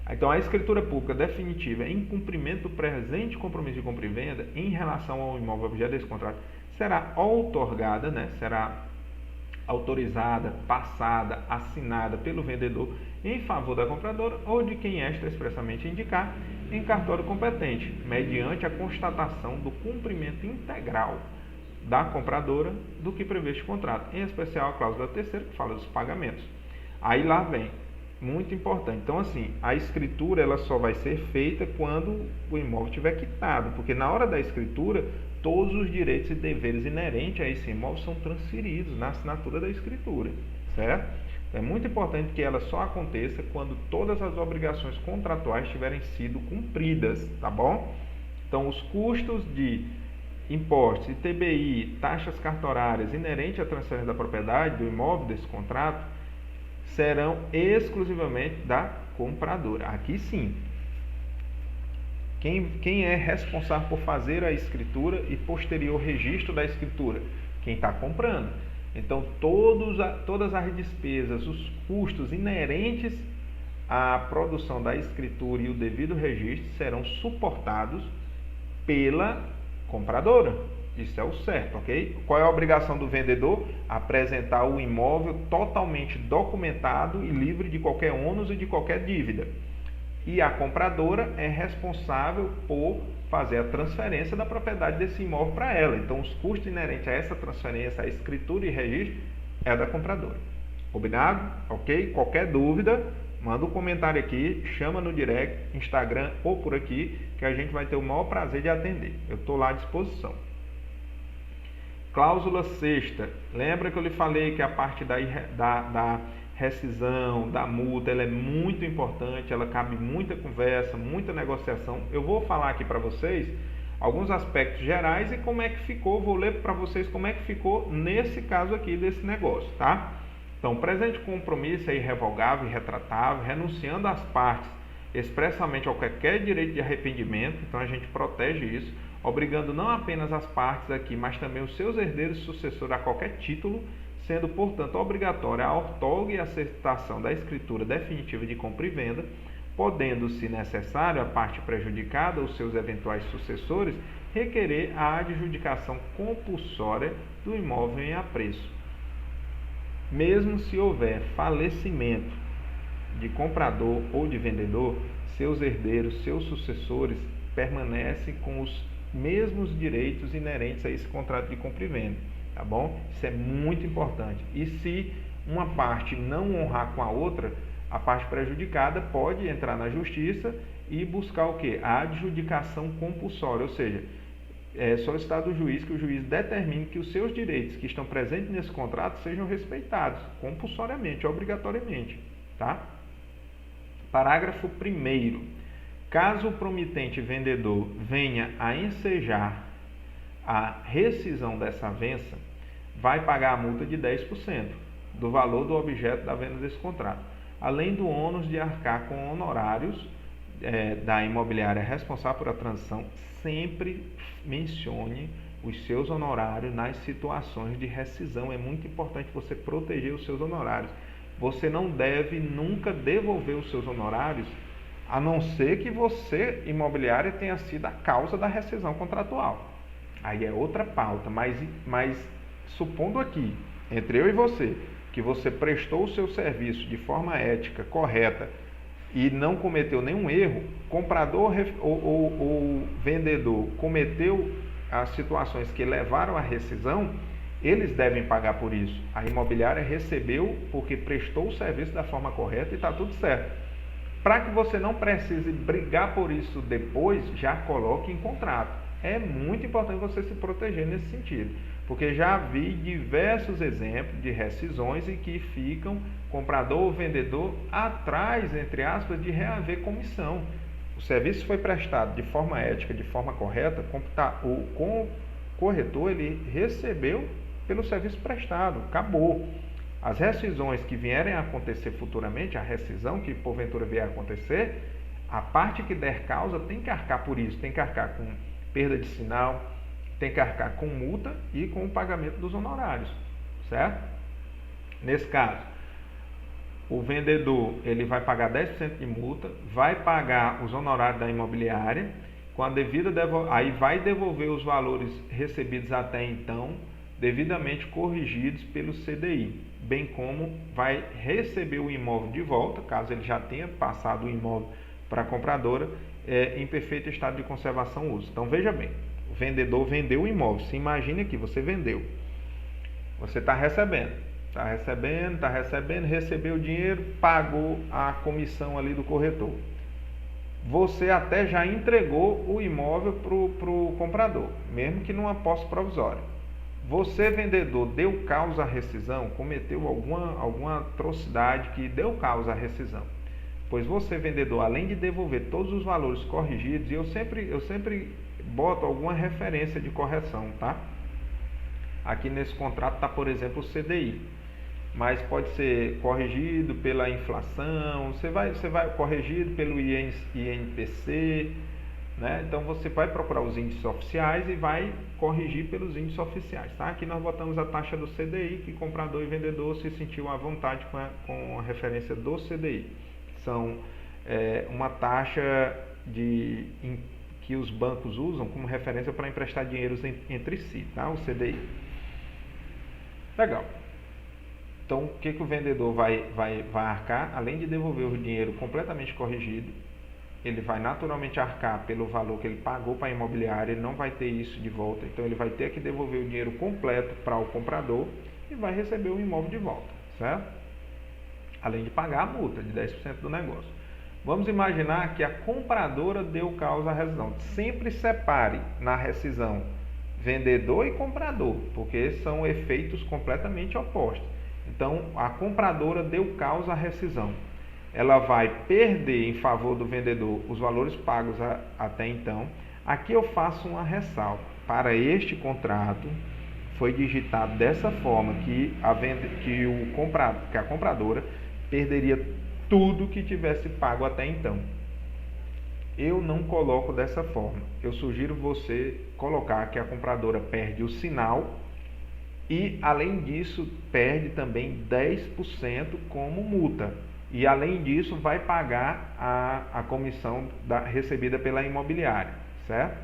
Então a escritura pública definitiva em cumprimento do presente compromisso de compra e venda em relação ao imóvel objeto desse contrato será outorgada, né, será autorizada, passada, assinada pelo vendedor em favor da compradora ou de quem esta expressamente indicar em cartório competente, mediante a constatação do cumprimento integral da compradora do que prevê este contrato, em especial a cláusula 3ª, que fala dos pagamentos. Aí lá vem, muito importante. Então, assim, a escritura ela só vai ser feita quando o imóvel estiver quitado, porque na hora da escritura, todos os direitos e deveres inerentes a esse imóvel são transferidos na assinatura da escritura, certo? É muito importante que ela só aconteça quando todas as obrigações contratuais tiverem sido cumpridas, tá bom? Então, os custos de impostos, ITBI, taxas cartorárias inerentes à transferência da propriedade do imóvel desse contrato serão exclusivamente da compradora. Aqui sim. Quem é responsável por fazer a escritura e posterior registro da escritura? Quem está comprando. Então, todas as despesas, os custos inerentes à produção da escritura e o devido registro serão suportados pela compradora. Isso é o certo, ok? Qual é a obrigação do vendedor? Apresentar o imóvel totalmente documentado e livre de qualquer ônus e de qualquer dívida. E a compradora é responsável por fazer a transferência da propriedade desse imóvel para ela. Então, os custos inerentes a essa transferência, a escritura e registro, é da compradora. Combinado? Ok? Qualquer dúvida, manda um comentário aqui, chama no direct, Instagram ou por aqui, que a gente vai ter o maior prazer de atender. Eu estou lá à disposição. Cláusula sexta. Lembra que eu lhe falei que a parte da rescisão, da multa, ela é muito importante, ela cabe muita conversa, muita negociação. Eu vou falar aqui para vocês alguns aspectos gerais e como é que ficou, vou ler para vocês como é que ficou nesse caso aqui desse negócio, tá? Então, presente compromisso é irrevogável e retratável, renunciando às partes expressamente a qualquer direito de arrependimento, então a gente protege isso, obrigando não apenas as partes aqui, mas também os seus herdeiros e sucessores a qualquer título, sendo, portanto, obrigatória a outorga e a aceitação da escritura definitiva de compra e venda, podendo, se necessário, a parte prejudicada ou seus eventuais sucessores requerer a adjudicação compulsória do imóvel em apreço. Mesmo se houver falecimento de comprador ou de vendedor, seus herdeiros, seus sucessores permanecem com os mesmos direitos inerentes a esse contrato de compra e venda, tá bom? Isso é muito importante. E se uma parte não honrar com a outra, a parte prejudicada pode entrar na justiça e buscar o quê? A adjudicação compulsória, ou seja, solicitar do juiz que o juiz determine que os seus direitos que estão presentes nesse contrato sejam respeitados compulsoriamente, obrigatoriamente, tá? Parágrafo 1º. Caso o promitente vendedor venha a ensejar a rescisão dessa avença, vai pagar a multa de 10% do valor do objeto da venda desse contrato, além do ônus de arcar com honorários da imobiliária responsável por a transação. Sempre mencione os seus honorários nas situações de rescisão. É muito importante você proteger os seus honorários. Você não deve nunca devolver os seus honorários, a não ser que você, imobiliária, tenha sido a causa da rescisão contratual. Aí é outra pauta, mas supondo aqui, entre eu e você, que você prestou o seu serviço de forma ética, correta, e não cometeu nenhum erro, comprador ou vendedor cometeu as situações que levaram à rescisão, eles devem pagar por isso. A imobiliária recebeu porque prestou o serviço da forma correta e está tudo certo. Para que você não precise brigar por isso depois, já coloque em contrato. É muito importante você se proteger nesse sentido, porque já vi diversos exemplos de rescisões em que ficam comprador ou vendedor atrás, entre aspas, de reaver comissão. O serviço foi prestado de forma ética, de forma correta, o corretor ele recebeu pelo serviço prestado, acabou. As rescisões que vierem a acontecer futuramente, a rescisão que porventura vier a acontecer, a parte que der causa tem que arcar por isso, tem que arcar com perda de sinal, tem que arcar com multa e com o pagamento dos honorários, certo? Nesse caso, o vendedor ele vai pagar 10% de multa, vai pagar os honorários da imobiliária, com a devida aí vai devolver os valores recebidos até então, devidamente corrigidos pelo CDI, bem como vai receber o imóvel de volta, caso ele já tenha passado o imóvel para a compradora, em perfeito estado de conservação e uso. Então veja bem, o vendedor vendeu o imóvel, se imagine que você vendeu, você está recebendo, recebeu o dinheiro, pagou a comissão ali do corretor. Você até já entregou o imóvel para o comprador, mesmo que numa posse provisória. Você, vendedor, deu causa à rescisão, cometeu alguma atrocidade que deu causa à rescisão. Pois você, vendedor, além de devolver todos os valores corrigidos, e eu sempre boto alguma referência de correção, tá? Aqui nesse contrato está, por exemplo, o CDI, mas pode ser corrigido pela inflação, você vai corrigido pelo INPC, né? Então você vai procurar os índices oficiais e vai corrigir pelos índices oficiais, tá? Aqui nós botamos a taxa do CDI, que comprador e vendedor se sentiu à vontade com a referência do CDI. São uma taxa que os bancos usam como referência para emprestar dinheiro entre si, tá? O CDI. Legal. Então, o que o vendedor vai arcar? Além de devolver o dinheiro completamente corrigido, ele vai naturalmente arcar pelo valor que ele pagou para a imobiliária, ele não vai ter isso de volta, então ele vai ter que devolver o dinheiro completo para o comprador e vai receber o imóvel de volta, certo? Além de pagar a multa de 10% do negócio. Vamos imaginar que a compradora deu causa à rescisão. Sempre separe na rescisão vendedor e comprador, porque são efeitos completamente opostos. Então, a compradora deu causa à rescisão. Ela vai perder em favor do vendedor os valores pagos até então. Aqui eu faço uma ressalva. Para este contrato, foi digitado dessa forma que a compradora perderia tudo que tivesse pago até então. Eu não coloco dessa forma. Eu sugiro você colocar que a compradora perde o sinal e, além disso, perde também 10% como multa. E, além disso, vai pagar a comissão recebida pela imobiliária, certo?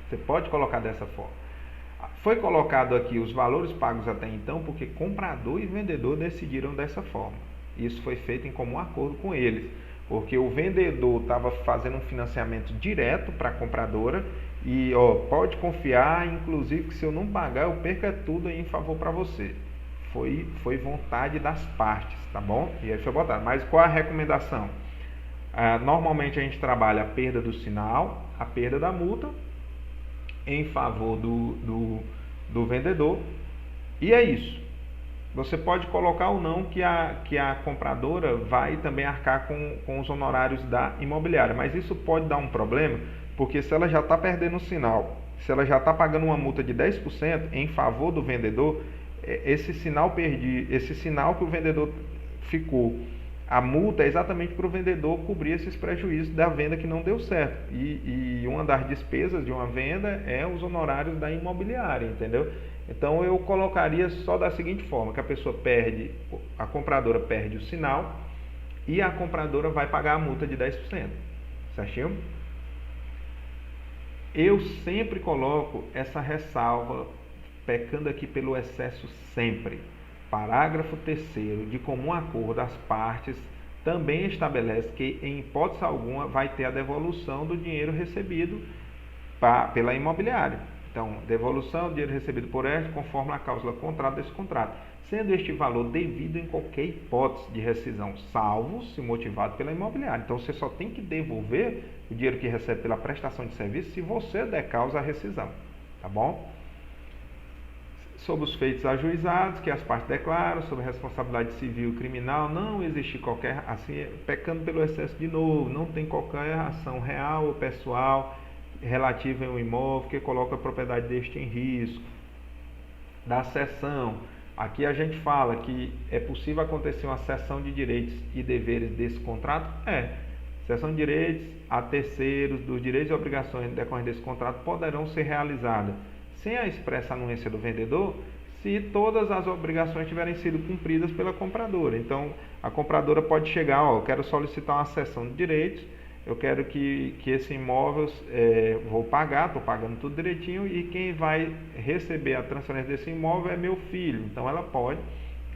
Você pode colocar dessa forma. Foi colocado aqui os valores pagos até então porque comprador e vendedor decidiram dessa forma. Isso foi feito em comum acordo com eles, porque o vendedor estava fazendo um financiamento direto para a compradora e pode confiar, inclusive, que se eu não pagar, eu perco tudo em favor para você. Foi vontade das partes, tá bom? E aí foi botado. Mas qual a recomendação? Normalmente a gente trabalha a perda do sinal, a perda da multa em favor do vendedor, e é isso. Você pode colocar ou não que a compradora vai também arcar com os honorários da imobiliária, mas isso pode dar um problema, porque se ela já está perdendo o sinal, se ela já está pagando uma multa de 10% em favor do vendedor, esse sinal que o vendedor ficou, a multa é exatamente para o vendedor cobrir esses prejuízos da venda que não deu certo. E uma das despesas de uma venda é os honorários da imobiliária, entendeu? Então eu colocaria só da seguinte forma, que a compradora perde o sinal e a compradora vai pagar a multa de 10%, certinho? Eu sempre coloco essa ressalva, pecando aqui pelo excesso sempre. Parágrafo 3º, de comum acordo, as partes também estabelece que, em hipótese alguma, vai ter a devolução do dinheiro recebido pela imobiliária. Então, devolução do dinheiro recebido por esta, conforme a cláusula contrato desse contrato, sendo este valor devido em qualquer hipótese de rescisão, salvo se motivado pela imobiliária. Então, você só tem que devolver o dinheiro que recebe pela prestação de serviço se você der causa à rescisão, tá bom? Sobre os feitos ajuizados, que as partes declaram, sobre responsabilidade civil e criminal, não existe qualquer, assim, pecando pelo excesso de novo, não tem qualquer ação real ou pessoal relativa ao imóvel que coloca a propriedade deste em risco. Da cessão, aqui a gente fala que é possível acontecer uma cessão de direitos e deveres desse contrato? Cessão de direitos a terceiros dos direitos e obrigações decorrentes desse contrato poderão ser realizadas sem a expressa anuência do vendedor, se todas as obrigações tiverem sido cumpridas pela compradora. Então, a compradora pode chegar, eu quero solicitar uma cessão de direitos, eu quero que esse imóvel, vou pagar, estou pagando tudo direitinho, e quem vai receber a transferência desse imóvel é meu filho. Então, ela pode,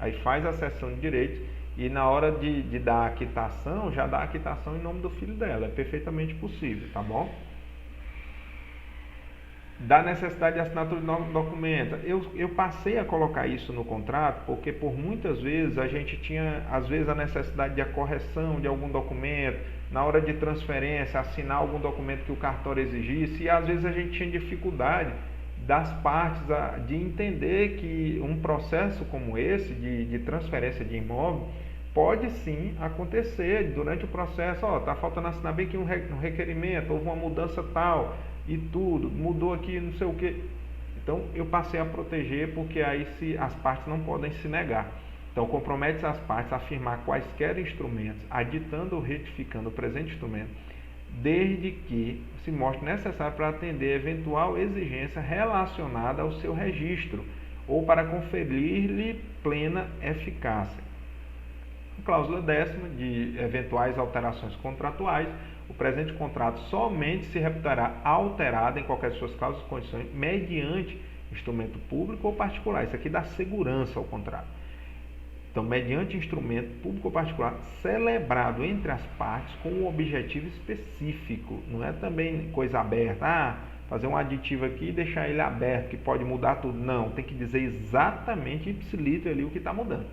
aí faz a cessão de direitos, e na hora de dar a quitação, já dá a quitação em nome do filho dela. É perfeitamente possível, tá bom? Da necessidade de assinatura de novos documentos. Eu passei a colocar isso no contrato porque por muitas vezes a gente tinha, às vezes, a necessidade de a correção de algum documento, na hora de transferência, assinar algum documento que o cartório exigisse, e às vezes a gente tinha dificuldade das partes de entender que um processo como esse, de transferência de imóvel, pode sim acontecer durante o processo. Está faltando assinar bem aqui um requerimento, houve uma mudança tal, e tudo, mudou aqui não sei o que. Então eu passei a proteger, porque aí as partes não podem se negar. Então compromete as partes a afirmar quaisquer instrumentos, aditando ou retificando o presente instrumento, desde que se mostre necessário para atender eventual exigência relacionada ao seu registro ou para conferir-lhe plena eficácia. Cláusula 10ª, de eventuais alterações contratuais, o presente contrato somente se reputará alterado em qualquer de suas cláusulas e condições mediante instrumento público ou particular. Isso aqui dá segurança ao contrato. Então, mediante instrumento público ou particular celebrado entre as partes com um objetivo específico, não é também coisa aberta, fazer um aditivo aqui e deixar ele aberto, que pode mudar tudo. Não, tem que dizer exatamente ipsiliter ali o que está mudando.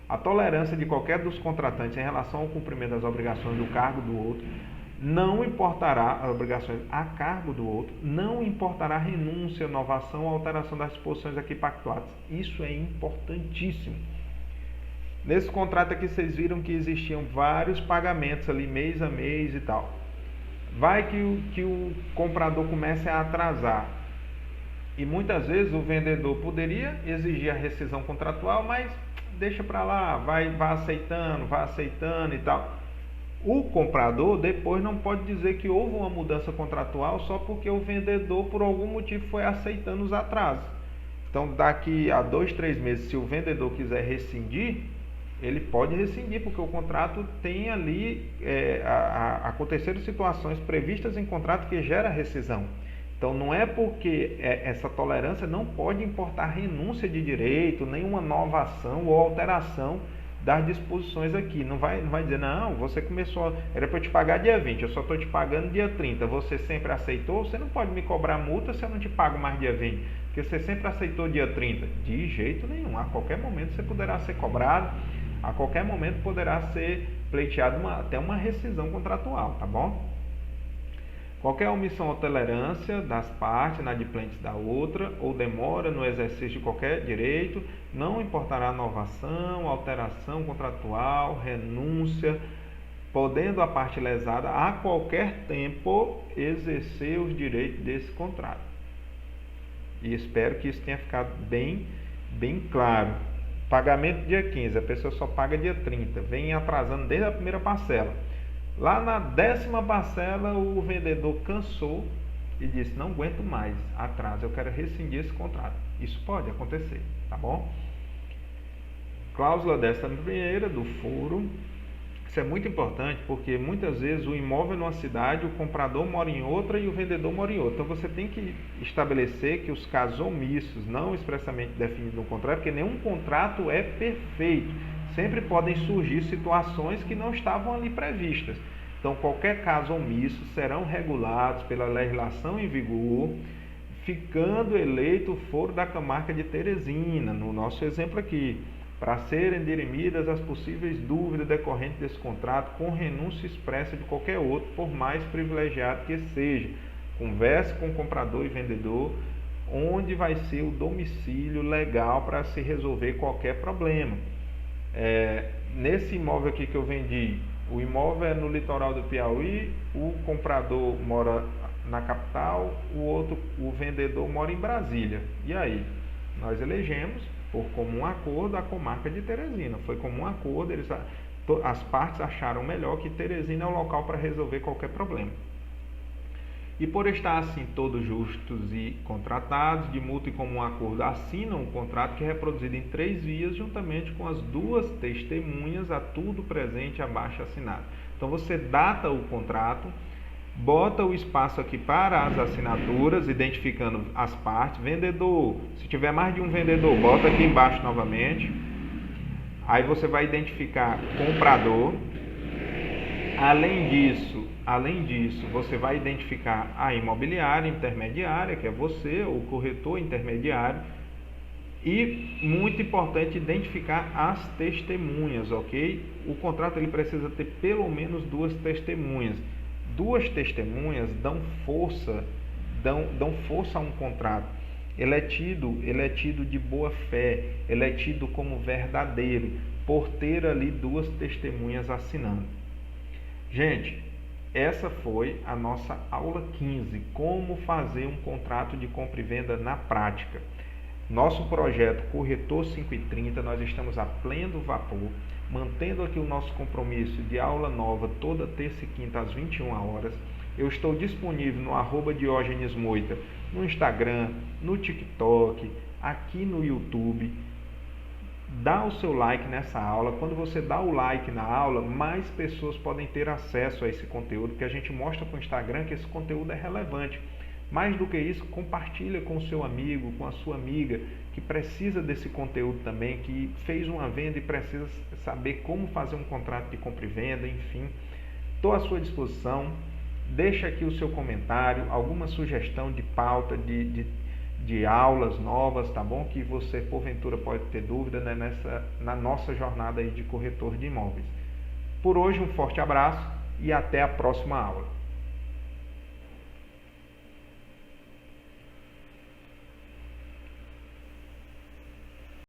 A tolerância de qualquer dos contratantes em relação ao cumprimento das obrigações do cargo do outro, não importará as obrigações a cargo do outro, não importará renúncia, inovação ou alteração das disposições aqui pactuadas. Isso é importantíssimo. Nesse contrato aqui vocês viram que existiam vários pagamentos ali, mês a mês e tal. Vai que o comprador comece a atrasar. E muitas vezes o vendedor poderia exigir a rescisão contratual, mas deixa para lá, vai aceitando e tal. O comprador depois não pode dizer que houve uma mudança contratual só porque o vendedor por algum motivo foi aceitando os atrasos. Então daqui a 2, 3 meses, se o vendedor quiser rescindir, ele pode rescindir, porque o contrato tem ali, aconteceram situações previstas em contrato que gera rescisão. Então não é porque essa tolerância não pode importar renúncia de direito, nenhuma nova ação ou alteração das disposições aqui. Não vai dizer, não, você começou, era para eu te pagar dia 20, eu só estou te pagando dia 30, você sempre aceitou, você não pode me cobrar multa se eu não te pago mais dia 20, porque você sempre aceitou dia 30. De jeito nenhum, a qualquer momento você poderá ser cobrado, a qualquer momento poderá ser pleiteado até uma rescisão contratual, tá bom? Qualquer omissão ou tolerância das partes inadimplentes da outra ou demora no exercício de qualquer direito, não importará inovação, alteração contratual, renúncia, podendo a parte lesada a qualquer tempo exercer os direitos desse contrato. E espero que isso tenha ficado bem claro. Pagamento dia 15, a pessoa só paga dia 30, vem atrasando desde a primeira parcela. Lá na 10ª parcela, o vendedor cansou e disse, não aguento mais atraso, eu quero rescindir esse contrato. Isso pode acontecer, tá bom? Cláusula 11ª do foro. Isso é muito importante porque muitas vezes o imóvel é numa cidade, o comprador mora em outra e o vendedor mora em outra. Então você tem que estabelecer que os casos omissos, não expressamente definidos no contrato, porque nenhum contrato é perfeito. Sempre podem surgir situações que não estavam ali previstas. Então qualquer caso omisso serão regulados pela legislação em vigor, ficando eleito o foro da comarca de Teresina, no nosso exemplo aqui, para serem dirimidas as possíveis dúvidas decorrentes desse contrato com renúncia expressa de qualquer outro, por mais privilegiado que seja. Converse com o comprador e vendedor onde vai ser o domicílio legal para se resolver qualquer problema. Nesse imóvel aqui que eu vendi, o imóvel é no litoral do Piauí, o comprador mora na capital, o vendedor mora em Brasília. E aí? Nós elegemos por comum acordo a comarca de Teresina. Foi comum acordo, as partes acharam melhor que Teresina é o local para resolver qualquer problema. E por estar assim todos justos e contratados, de mútuo e comum acordo, assinam um contrato que é reproduzido em 3 vias, juntamente com as 2 testemunhas a tudo presente abaixo assinado. Então você data o contrato, bota o espaço aqui para as assinaturas, identificando as partes. Vendedor, se tiver mais de um vendedor, bota aqui embaixo novamente. Aí você vai identificar comprador. Além disso, você vai identificar a imobiliária intermediária, que é você, o corretor intermediário. E, muito importante, identificar as testemunhas, ok? O contrato ele precisa ter pelo menos 2 testemunhas. 2 testemunhas dão força a um contrato. Ele é tido de boa fé, ele é tido como verdadeiro, por ter ali 2 testemunhas assinando. Gente, essa foi a nossa aula 15, como fazer um contrato de compra e venda na prática. Nosso projeto Corretor 530, nós estamos a pleno vapor, mantendo aqui o nosso compromisso de aula nova toda terça e quinta às 21 horas. Eu estou disponível no @diogenes_moita, no Instagram, no TikTok, aqui no YouTube. Dá o seu like nessa aula. Quando você dá o like na aula, mais pessoas podem ter acesso a esse conteúdo, porque a gente mostra para o Instagram que esse conteúdo é relevante. Mais do que isso, compartilha com o seu amigo, com a sua amiga, que precisa desse conteúdo também, que fez uma venda e precisa saber como fazer um contrato de compra e venda, enfim. Estou à sua disposição. Deixa aqui o seu comentário, alguma sugestão de pauta, de aulas novas, tá bom? Que você, porventura, pode ter dúvida, né, na nossa jornada aí de corretor de imóveis. Por hoje, um forte abraço e até a próxima aula.